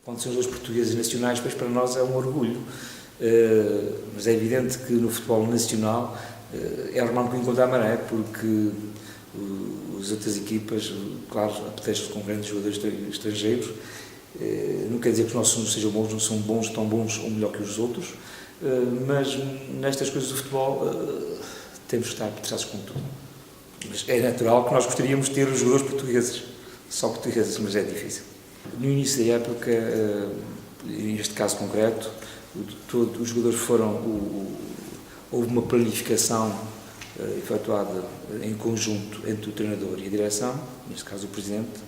Quando são os dois portugueses nacionais, pois para nós é um orgulho. Mas é evidente que no futebol nacional é remar um bocadinho contra a maré, porque as outras equipas, claro, apetecem com grandes jogadores estrangeiros. Não quer dizer que os nossos não sejam bons, não são bons, tão bons ou melhor que os outros, mas nestas coisas do futebol temos que estar preparados com tudo. Mas é natural que nós gostaríamos de ter os jogadores portugueses, só portugueses, mas é difícil. No início da época, neste caso concreto, todos os jogadores houve uma planificação efetuada em conjunto entre o treinador e a direção, neste caso o presidente,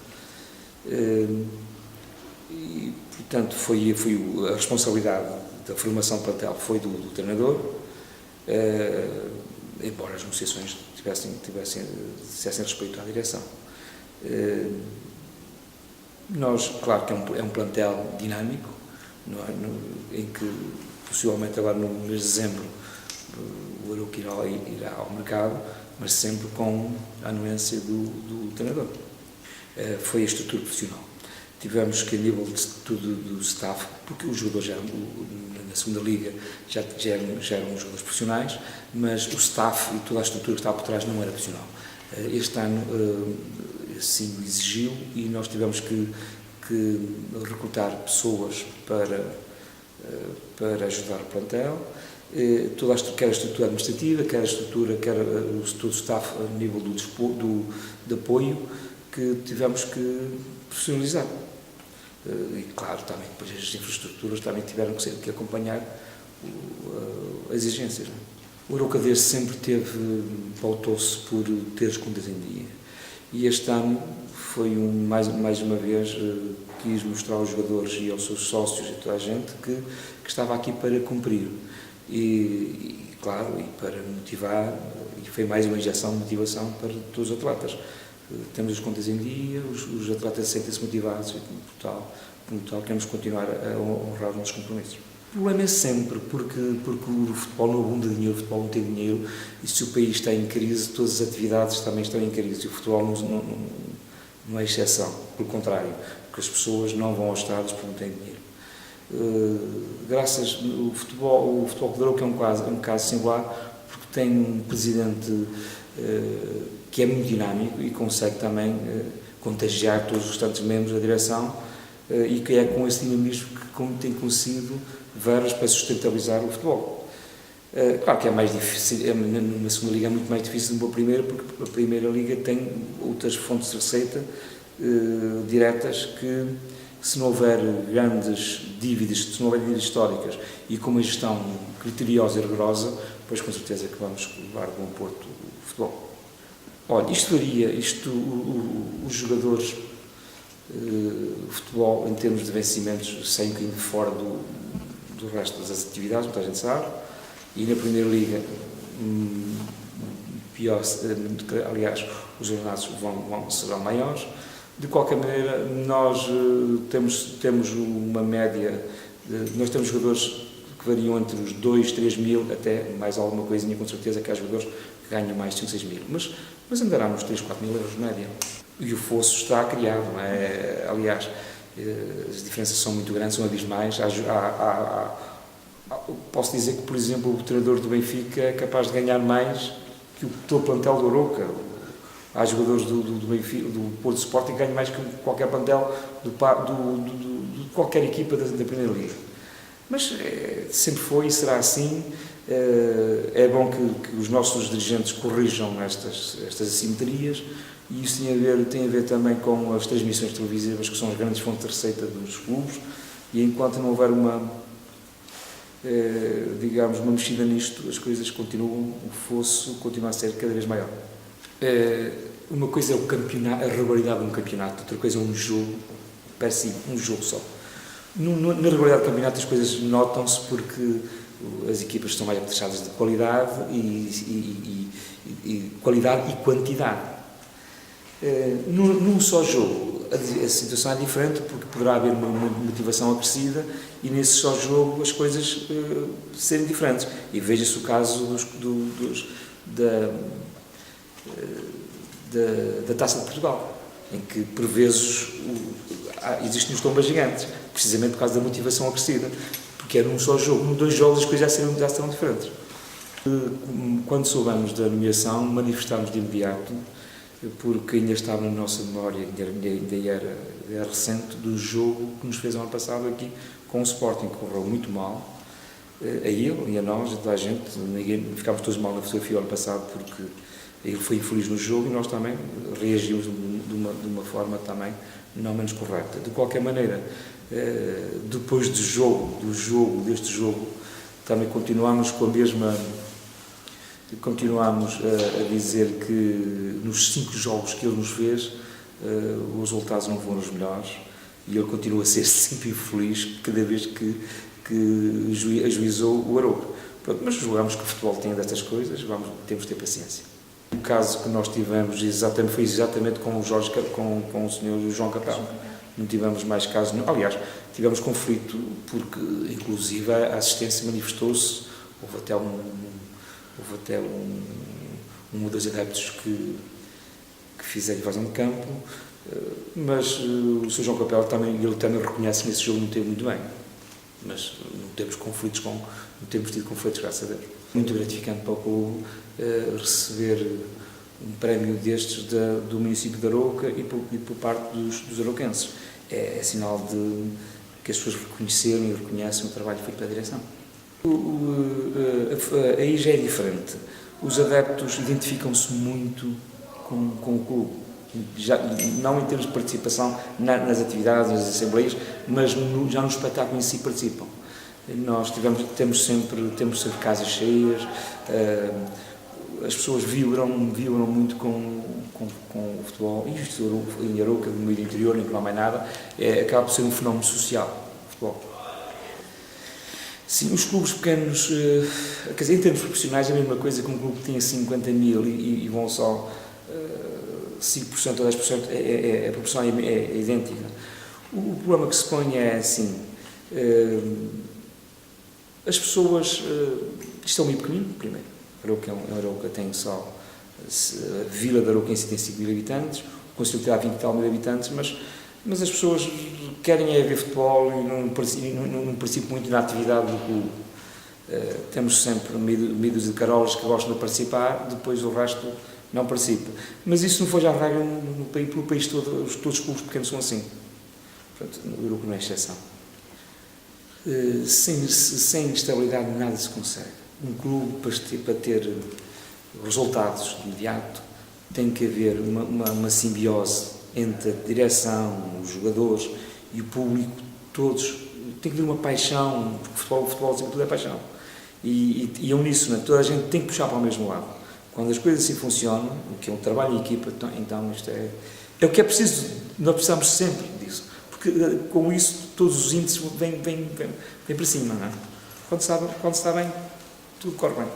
e portanto foi a responsabilidade da formação plantel foi do treinador, embora as negociações dissessem respeito à direção. Nós, claro que é um plantel dinâmico, em que possivelmente agora no mês de dezembro o Arouca irá ao mercado, mas sempre com a anuência do treinador. Foi a estrutura profissional. Tivemos que, a nível de tudo do staff, porque os jogadores na segunda liga já eram jogadores profissionais, mas o staff e toda a estrutura que estava por trás não era profissional. Este ano assim o exigiu e nós tivemos que recrutar pessoas para ajudar o plantel, quer a estrutura administrativa, quer todo o staff a nível de apoio, que tivemos que profissionalizar. E claro, também depois as infraestruturas também tiveram que acompanhar as exigências. O Arouca desde sempre pautou-se por ter as contas em dia. E este ano foi mais uma vez quis mostrar aos jogadores e aos seus sócios e a toda a gente que estava aqui para cumprir. E claro, e para motivar, e foi mais uma injeção de motivação para todos os atletas. Temos as contas em dia, os atletas sentem-se motivados e, como tal, queremos continuar a honrar os nossos compromissos. O problema é sempre, porque o futebol não abunda dinheiro, o futebol não tem dinheiro, e se o país está em crise, todas as atividades também estão em crise, e o futebol não é exceção, pelo contrário, porque as pessoas não vão aos estádios porque não têm dinheiro. O futebol de Arouca é um caso singular, porque tem um presidente que é muito dinâmico e consegue também contagiar todos os restantes membros da direção, e que é com esse dinamismo que tem conseguido verbas para sustentabilizar o futebol. Claro que é mais difícil, numa segunda liga é muito mais difícil do que uma primeira, porque a primeira liga tem outras fontes de receita diretas que, se não houver grandes dívidas, se não houver dívidas históricas e com uma gestão criteriosa e rigorosa, pois com certeza que vamos levar de bom porto o futebol. Olha, isto varia, os jogadores, o futebol em termos de vencimentos saem um bocadinho fora do resto das atividades, muita gente sabe, e na primeira liga pior, aliás, os jornados serão maiores. De qualquer maneira, nós temos uma média, nós temos jogadores que variam entre os 2, 3 mil, até mais alguma coisinha, com certeza que há jogadores que ganham mais de 5, 6 mil, mas andará nos 3, 4 mil euros de média. E o fosso está criado, não é? Aliás, as diferenças são muito grandes, são abismais. Posso dizer que, por exemplo, o treinador do Benfica é capaz de ganhar mais que o todo plantel do Arouca. Há jogadores do Benfica, do Porto Sporting, que ganham mais que qualquer plantel de qualquer equipa da Primeira Liga. Mas sempre foi e será assim. É bom que os nossos dirigentes corrijam estas assimetrias, e isso tem a ver também com as transmissões televisivas, que são as grandes fontes de receita dos clubes, e enquanto não houver uma mexida nisto, as coisas continuam, o fosso continua a ser cada vez maior. Uma coisa é o campeonato, a regularidade de um campeonato, outra coisa é um jogo, parece um jogo só. Na regularidade do campeonato as coisas notam-se porque as equipas estão mais apetrechadas de qualidade qualidade e quantidade. Num só jogo a situação é diferente, porque poderá haver uma motivação acrescida e nesse só jogo as coisas serem diferentes. E veja-se o caso da Taça de Portugal. em que, por vezes, existem os tombas gigantes, precisamente por causa da motivação acrescida, porque era um só jogo, em 2 jogos as coisas já serão diferentes. Quando soubemos da nomeação, manifestámos de imediato, porque ainda estava na nossa memória, ainda era recente, do jogo que nos fez ano passado aqui com o Sporting, que correu muito mal, a ele e a nós, a toda a gente, ficámos todos mal na fotografia ano passado, porque ele foi infeliz no jogo e nós também reagimos de uma forma também não menos correta. De qualquer maneira, depois deste jogo, também continuámos com a mesma... Continuámos a dizer que nos 5 jogos que ele nos fez, os resultados não foram os melhores e ele continua a ser sempre infeliz cada vez que ajuizou o Arouca. Pronto, mas jogamos que o futebol tem destas coisas, temos de ter paciência. O caso que nós tivemos foi exatamente com o Sr. João Capel. Não tivemos mais casos nenhum. Aliás, tivemos conflito porque, inclusive, a assistência manifestou-se. Houve até um dos adeptos que fizeram invasão de campo, mas o Sr. João Capel também reconhece que nesse jogo não teve muito bem. Mas não temos tido conflitos, graças a Deus. Muito gratificante para o clube receber um prémio destes do município de Arouca e por parte dos arauquenses. É sinal de que as pessoas reconheceram e reconhecem o trabalho feito pela direção. Aí já é diferente. Os adeptos identificam-se muito com o clube. Não em termos de participação nas atividades, nas assembleias, mas já no espetáculo em si participam. Nós temos sempre casas cheias, as pessoas vibram muito com o futebol, e isto em Arouca, no meio interior, em que não há mais nada, acaba por ser um fenómeno social, o futebol. Sim, os clubes pequenos, quer dizer, em termos profissionais é a mesma coisa que um clube que tinha 50 mil e vão só 5% ou 10%, a proporção é idêntica. O problema que se põe é assim, as pessoas, isto é um meio pequenino, primeiro, Arouca tem só, a Vila de Arouca em si tem 5 mil habitantes, o Conselho terá 20 e tal mil habitantes, mas as pessoas querem ver futebol e não participam muito na atividade do clube. Temos sempre mídias de carolas que gostam de participar, depois o resto não participa. Mas isso não foi já a regra pelo país todo, todos os clubes pequenos são assim. Portanto, o Arouca não é exceção. Sem estabilidade nada se consegue. Um clube, para ter resultados de imediato, tem que haver uma simbiose entre a direção, os jogadores e o público, todos. Tem que haver uma paixão, porque o futebol sempre tudo é paixão. E é uníssono, toda a gente tem que puxar para o mesmo lado. Quando as coisas assim funcionam, o que é um trabalho em equipa, então isto é o que é preciso, nós precisamos sempre disso, porque com isso todos os índices vêm para cima, não é? Quando se está bem, tudo corre bem.